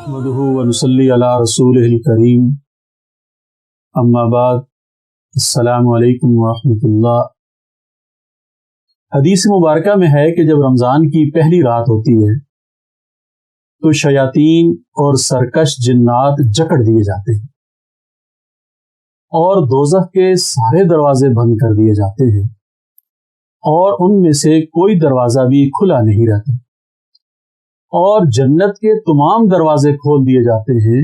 नहमदुहु व नुसल्ली अला रसूलिहिल करीम अम्मा बाद अस्सलामु अलैकुम व रहमतुल्लाह। हदीस मुबारका में है कि जब रमज़ान की पहली रात होती है तो शयातीन और सरकश जिन्नात जकड़ दिए जाते हैं और दोज़ख के सारे दरवाजे बंद कर दिए जाते हैं और उनमें से कोई दरवाज़ा भी खुला नहीं रहता और जन्नत के तमाम दरवाजे खोल दिए जाते हैं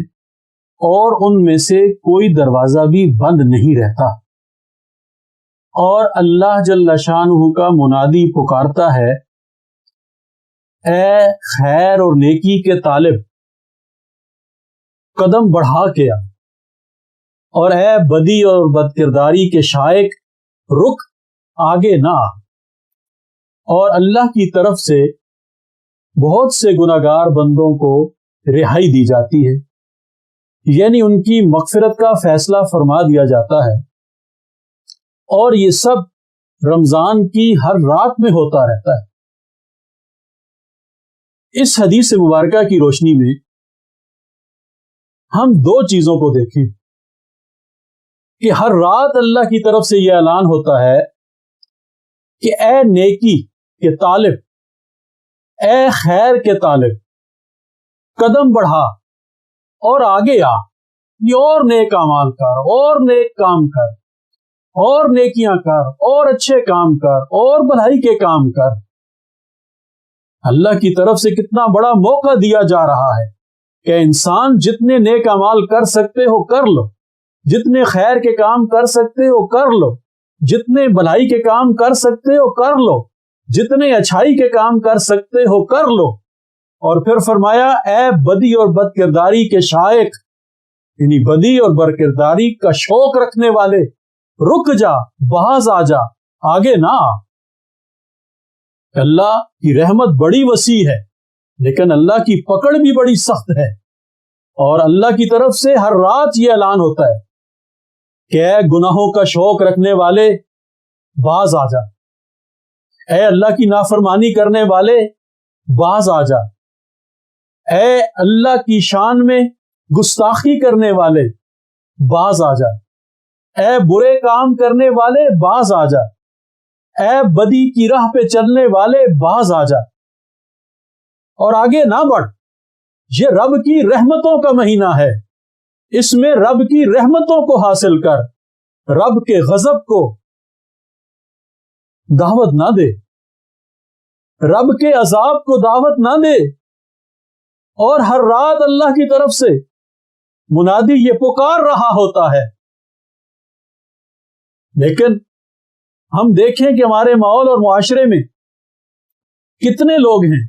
और उनमें से कोई दरवाज़ा भी बंद नहीं रहता और अल्लाह जल्ल शानुहु का मुनादी पुकारता है, ए खैर और नेकी के तालिब कदम बढ़ा के आ, और ए बदी और बदकिरदारी के शाइक रुक आगे ना आ। और अल्लाह की तरफ से बहुत से गुनाहगार बंदों को रिहाई दी जाती है, यानी उनकी मग़फ़िरत का फैसला फरमा दिया जाता है और ये सब रमज़ान की हर रात में होता रहता है। इस हदीस मुबारका की रोशनी में हम दो चीजों को देखें कि हर रात अल्लाह की तरफ से यह ऐलान होता है कि ए नेकी के तालिब, ए खैर के तालिब कदम बढ़ा और आगे आ, ये और नेक अमाल कर और नेक काम कर और नेकियां कर और अच्छे काम कर और भलाई के काम कर। अल्लाह की तरफ से कितना बड़ा मौका दिया जा रहा है कि इंसान जितने नेक अमाल कर सकते हो कर लो, जितने खैर के काम कर सकते हो कर लो, जितने भलाई के काम कर सकते हो कर लो, जितने अच्छाई के काम कर सकते हो कर लो। और फिर फरमाया, ए बदी और बदकिरदारी के शाइक, यानी बदी और बदकिरदारी का शौक रखने वाले, रुक जा, बाज आ जा, आगे ना आ। अल्लाह की रहमत बड़ी वसी है लेकिन अल्लाह की पकड़ भी बड़ी सख्त है और अल्लाह की तरफ से हर रात ये ऐलान होता है कि ऐ गुनाहों का शौक रखने वाले, बाज आ जा, ऐ अल्लाह की नाफरमानी करने वाले, बाज आ जा, ऐ अल्लाह की शान में गुस्ताखी करने वाले, बाज आ जा, ऐ बुरे काम करने वाले, बाज आ जा, ऐ बदी की राह पे चलने वाले, बाज आ जा और आगे ना बढ़। ये रब की रहमतों का महीना है, इसमें रब की रहमतों को हासिल कर, रब के गजब को दावत ना दे, रब के अजाब को दावत ना दे। और हर रात अल्लाह की तरफ से मुनादी ये पुकार रहा होता है। लेकिन हम देखें कि हमारे माहौल और मुआशरे में कितने लोग हैं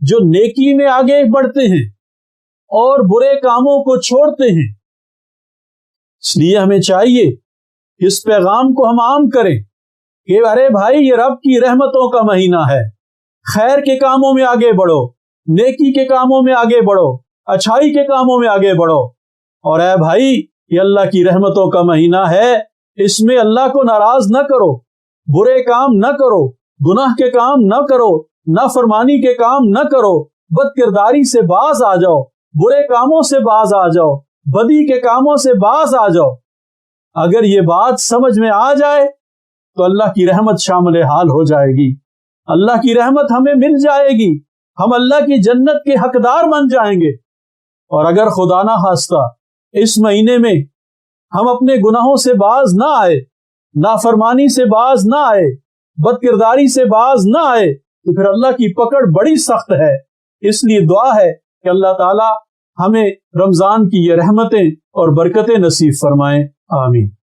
जो नेकी में आगे बढ़ते हैं और बुरे कामों को छोड़ते हैं। इसलिए हमें चाहिए कि इस पैगाम को हम आम करें कि अरे भाई, ये रब की रहमतों का महीना है, खैर के कामों में आगे बढ़ो, नेकी के कामों में आगे बढ़ो, अच्छाई के कामों में आगे बढ़ो। और ऐ भाई, ये अल्लाह की रहमतों का महीना है, इसमें अल्लाह को नाराज न करो, बुरे काम न करो, गुनाह के काम न करो, नाफरमानी के काम न करो, बदकिरदारी से बाज आ जाओ, बुरे कामों से बाज आ जाओ, बदी के कामों से बाज आ जाओ। अगर ये बात समझ में आ जाए तो अल्लाह की रहमत शामिल हाल हो जाएगी, अल्लाह की रहमत हमें मिल जाएगी, हम अल्लाह की जन्नत के हकदार बन जाएंगे। और अगर खुदा ना खास्ता इस महीने में हम अपने गुनाहों से बाज ना आए, नाफरमानी से बाज ना आए, बदकिरदारी से बाज ना आए, तो फिर अल्लाह की पकड़ बड़ी सख्त है। इसलिए दुआ है कि अल्लाह ताला हमें रमजान की ये रहमतें और बरकतें नसीब फरमाएं। आमीन।